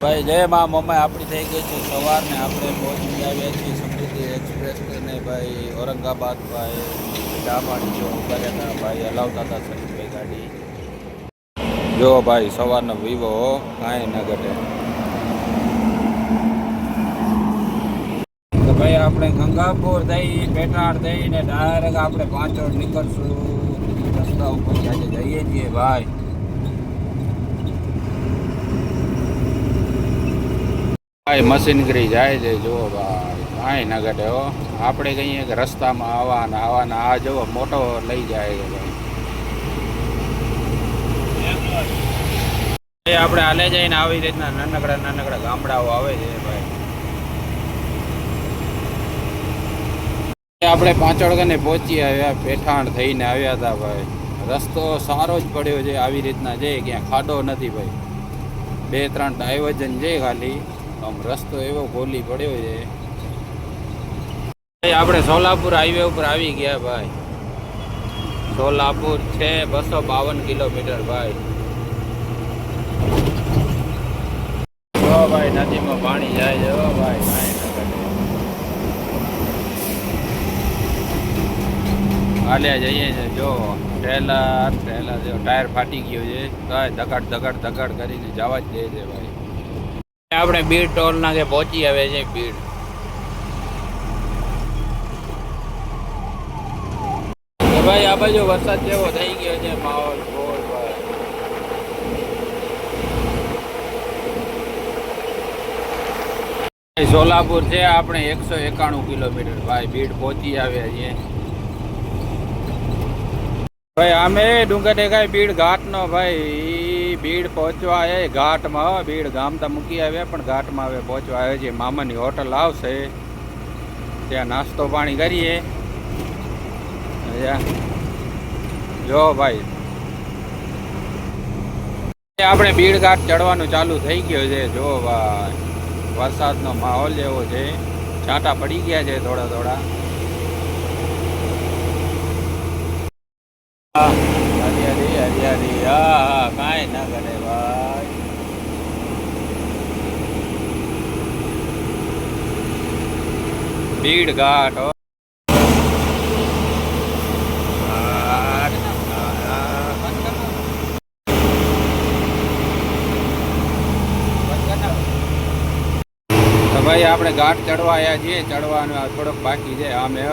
ભાઈ જય મા મમ્મા આપણી થઈ ગઈ છે સવારને આપણે પહોંચી આવ્યા છીએ સમૃદ્ધિ એક્સપ્રેસ ને ભાઈ ઔરંગાબાદ ભાઈ ચા પાણી જો ઉભા હતા ભાઈ હલાવતા હતા સતીશભાઈ ગાડી જો ભાઈ સવારનો વિવો કાંઈ ન ઘટે. તો ભાઈ આપણે ગંગાપુર દઈ પેટાળ દઈને ડાયરેક્ટ આપણે પાંચોડ નીકળશું રસ્તા ઉપર આજે જઈએ છીએ ભાઈ. ભાઈ મશીનગરી જાય છે જુઓ ભાઈ કાંઈ ન ઘટે હો. આપણે કહીએ કે રસ્તામાં આવાના આ જુઓ મોટો લઈ જાય છે ભાઈ. આપણે હાલે જઈને આવી રીતના નાનકડા ગામડાઓ આવે છે ભાઈ. આપણે પાંચોડગને પહોંચી આવ્યા પેઠાણ થઈને આવ્યા હતા ભાઈ. રસ્તો સારો જ પડ્યો છે આવી રીતના છે ક્યાં ખાડો નથી ભાઈ. 2-3 ડાયવર્જન છે ખાલી આમ રસ્તો એવો ગોલી પડ્યો છે. આપણે સોલાપુર હાઈવે ઉપર આવી ગયા ભાઈ. સોલાપુર છે 252 કિલોમીટર ભાઈ. જો ભાઈ નદીમાં પાણી જાય છે ભાઈ કાંઈ ન ઘટે. હાલ્યા જઈએ છે જો ટ્રેલર જો ટાયર ફાટી ગયો છે કાંઈ ધકડ કરીને જવા જ દે છે ભાઈ. આપણે બીડ ટોલ નાકે પહોંચી આવે છે બીડ. ભાઈ આ બાજુ વરસાદ જેવો થઈ ગયો છે માહોલ બોલ ભાઈ. સોલાપુર છે આપણે 191 કિલોમીટર ભાઈ. બીડ પહોંચી આવ્યા છીએ ભાઈ. આમે ડુંગર દેખાય બીડ ઘાટનો ભાઈ. બીડ પહોંચવા એ ઘાટમાં બીડ ગામ તો મૂકી આવ્યા પણ ઘાટમાં હવે પહોંચવા આવે છે. મામાની હોટલ આવશે ત્યાં નાસ્તો પાણી કરીએ. જો ભાઈ આપણે બીડ ઘાટ ચડવાનું ચાલુ થઈ ગયું છે. જો ભાઈ વરસાદનો માહોલ જેવો છે. છાંટા પડી ગયા છે થોડા. હરિયાળી હા કાંઈ ના કરે ભાઈ. બીડ ઘાટ ભાઈ આપણે ઘાટ ચડવા આવ્યા છીએ. ચડવાનું થોડોક બાકી છે. આમે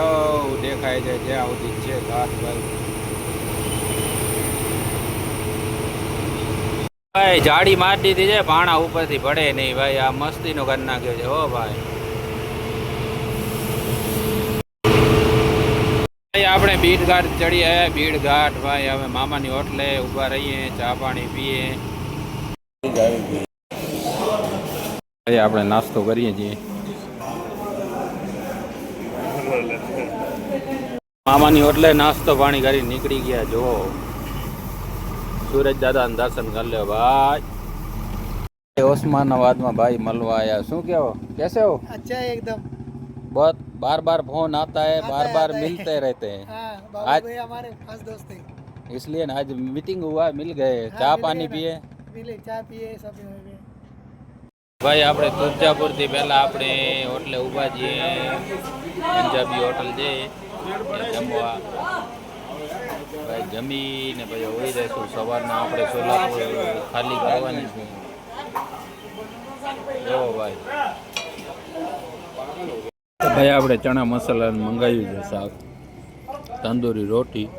દેખાય છે જ્યાં સુધી છે ઘાટ ભાઈ. જાડી મારી દીધી છે ભાણા ઉપરથી પડે નહીં ભાઈ. આ મસ્તીનો કરી નાખ્યો છે હો ભાઈ. આપણે બીડ ઘાટ ચડી આવ્યા. બીડ ઘાટ ભાઈ હવે મામાની હોટલે ઊભા રહીએ ચા પાણી પીએ. આપણે નાસ્તો કરીએ છીએ મામાની હોટલે. નાસ્તો પાણી કરી નીકળી ગયા. જો सूरज दादा दर्शन कर लो भाई. ओस्मानाबाद में भाई मलवा आया. शू क्या कैसे हो? अच्छा है एकदम. बहुत बार फोन आता है बार मिलते रहते हैं. आज हमारे खास दोस्त हैं इसलिए आज मीटिंग हुआ मिल गए. चा पानी पिए ચા પીએ सब ભાઈ. આપણે તુલજાપુર થી પહેલા આપણે હોટલે ઊભા છીએ. પંજાબી હોટલ છે જમવા ભાઈ. જમીને પછી હોઈ રહીશું. સવારના આપણે સોલાપુર ખાલી કરવાની છે જો ભાઈ. ભાઈ આપણે ચણા મસાલા મંગાવ્યું છે શાક, તંદૂરી રોટી.